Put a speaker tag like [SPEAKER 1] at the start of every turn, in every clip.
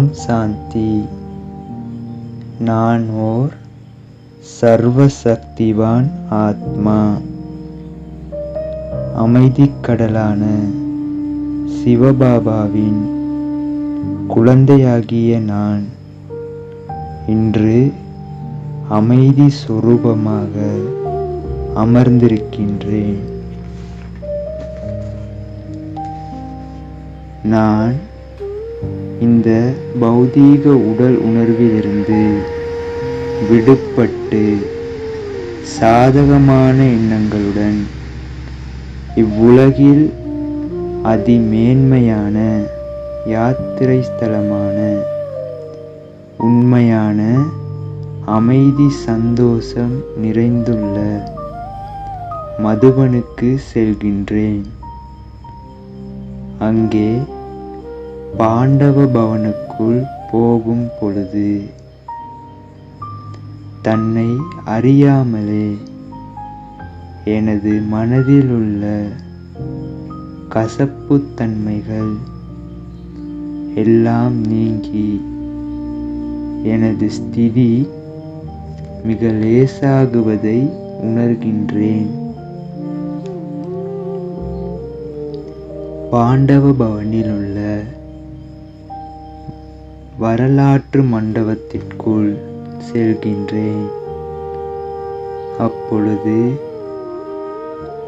[SPEAKER 1] ஓம் சாந்தி. நான் ஓர் சர்வசக்திவான் ஆத்மா. அமைதிக்கடலான சிவபாபாவின் குழந்தையாகிய நான் இன்று அமைதி சொரூபமாக அமர்ந்திருக்கின்றேன். நான் இந்த பௌதீக உடல் உணர்விலிருந்து விடுபட்டு சாதகமான எண்ணங்களுடன் இவ்வுலகில் அதிமேன்மையான யாத்திரை ஸ்தலமான உண்மையான அமைதி சந்தோஷம் நிறைந்துள்ள மதுபனுக்கு செல்கின்றேன். அங்கே பாண்டவ பவனுக்குள் போகும் பொழுது தன்னை அறியாமலே எனது மனதில் உள்ள கசப்புத்தன்மைகள் எல்லாம் நீங்கி எனது ஸ்திதி மிக லேசாகுவதை உணர்கின்றேன். பாண்டவ பவனில் உள்ள வரலாற்று மண்டபத்திற்குள் செல்கின்றேன். அப்பொழுது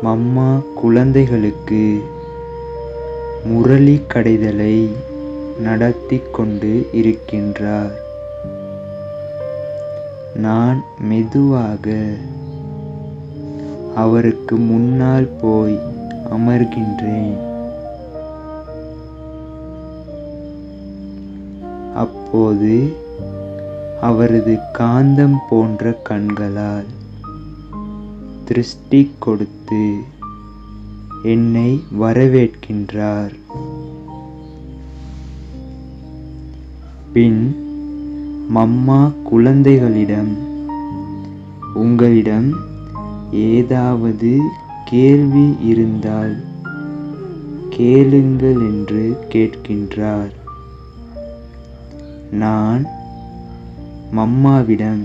[SPEAKER 1] மம்மா குழந்தைகளுக்கு முரளி கடைதலை நடத்தி கொண்டு இருக்கின்றார். நான் மெதுவாக அவருக்கு முன்னால் போய் அமர்கின்றேன். அப்போது அவரது காந்தம் போன்ற கண்களால் திருஷ்டி கொடுத்து என்னை வரவேற்கின்றார். பின் மம்மா குழந்தைகளிடம், உங்களிடம் ஏதாவது கேள்வி இருந்தால் கேளுங்கள் என்று கேட்கின்றார். நான் மம்மாவிடம்,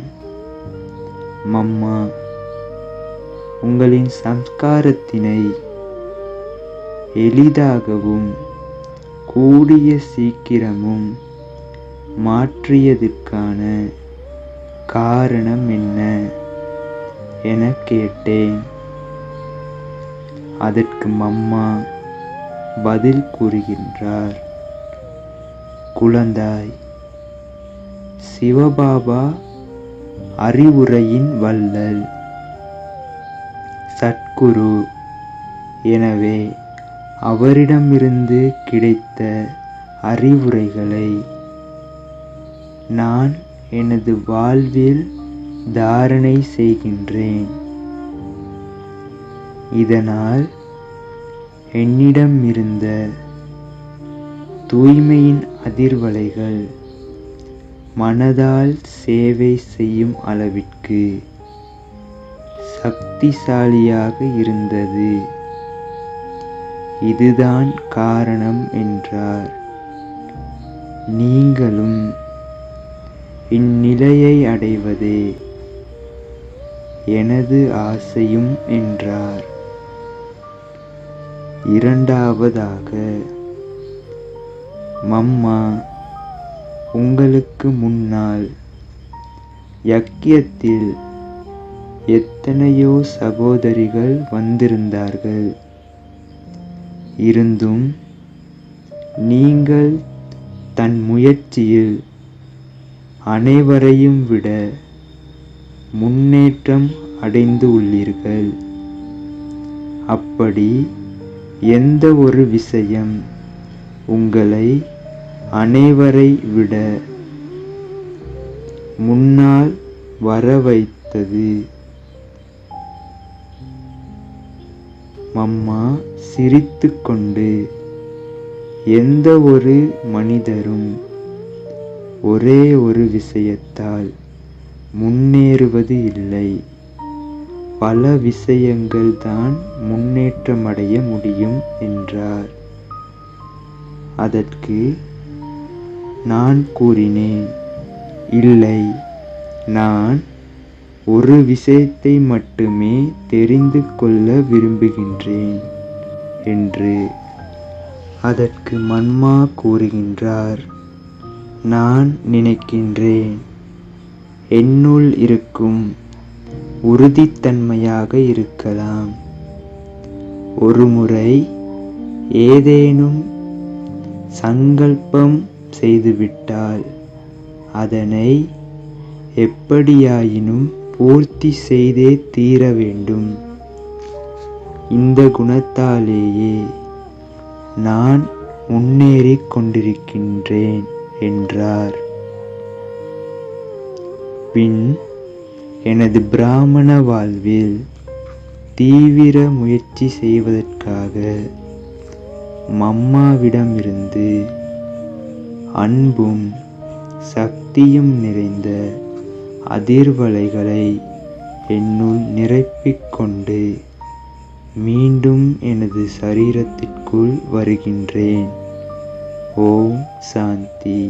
[SPEAKER 1] மம்மா, உங்களின் சம்ஸ்காரத்தினை எளிதாகவும் கூடிய சீக்கிரமும் மாற்றியதற்கான காரணம் என்ன என கேட்டேன். அதற்கு மம்மா பதில் கூறுகின்றார், குழந்தாய், சிவபாபா அறிவுரையின் வள்ளல், சத்குரு. எனவே அவரிடமிருந்து கிடைத்த அறிவுரைகளை நான் எனது வாழ்வில் தாரணை செய்கின்றேன். இதனால் என்னிடம் இருந்த தூய்மையின் அதிர்வலைகள் மனதால் சேவை செய்யும் அளவிற்கு சக்திசாலியாக இருந்தது. இதுதான் காரணம் என்றார். நீங்களும் இந்நிலையை அடைவதே எனது ஆசையும் என்றார். இரண்டாவதாக, மம்மா, உங்களுக்கு முன்னால் யக்கியத்தில் எத்தனையோ சகோதரிகள் வந்திருந்தார்கள். இருந்தும் நீங்கள் தன் முயற்சியில் அனைவரையும் விட முன்னேற்றம் அடைந்து உள்ளீர்கள். அப்படி எந்த ஒரு விஷயம் உங்களை அனைவரை விட முன்னால் வர வைத்தது? மம்மா சிரித்துக்கொண்டு, எந்த ஒரு மனிதரும் ஒரே ஒரு விஷயத்தால் முன்னேறுவது இல்லை. பல விஷயங்கள் தான் முன்னேற்றமடைய முடியும் என்றார். அதற்கு நான் கூறினேன், இல்லை, நான் ஒரு விஷயத்தை மட்டுமே தெரிந்து கொள்ள விரும்புகின்றேன் என்று. அதற்கு மன்மா கூறுகின்றார், நான் நினைக்கின்றேன், என்னுள் இருக்கும் உறுதித்தன்மையாக இருக்கலாம். ஒருமுறை ஏதேனும் சங்கல்பம் செய்துவிட்டால் அதனை எப்படியாயினும் பூர்த்தி செய்தே தீர வேண்டும். இந்த குணத்தாலேயே நான் முன்னேறிக் கொண்டிருக்கின்றேன் என்றார். பின் எனது பிராமண வாழ்வில் தீவிர முயற்சி செய்வதற்காக மம்மாவிடமிருந்து அன்பும் சக்தியும் நிறைந்த அதிர்வலைகளை என்னுள் நிரப்பிக் கொண்டு மீண்டும் எனது சரீரத்திற்குள் வருகின்றேன். ஓம் சாந்தி.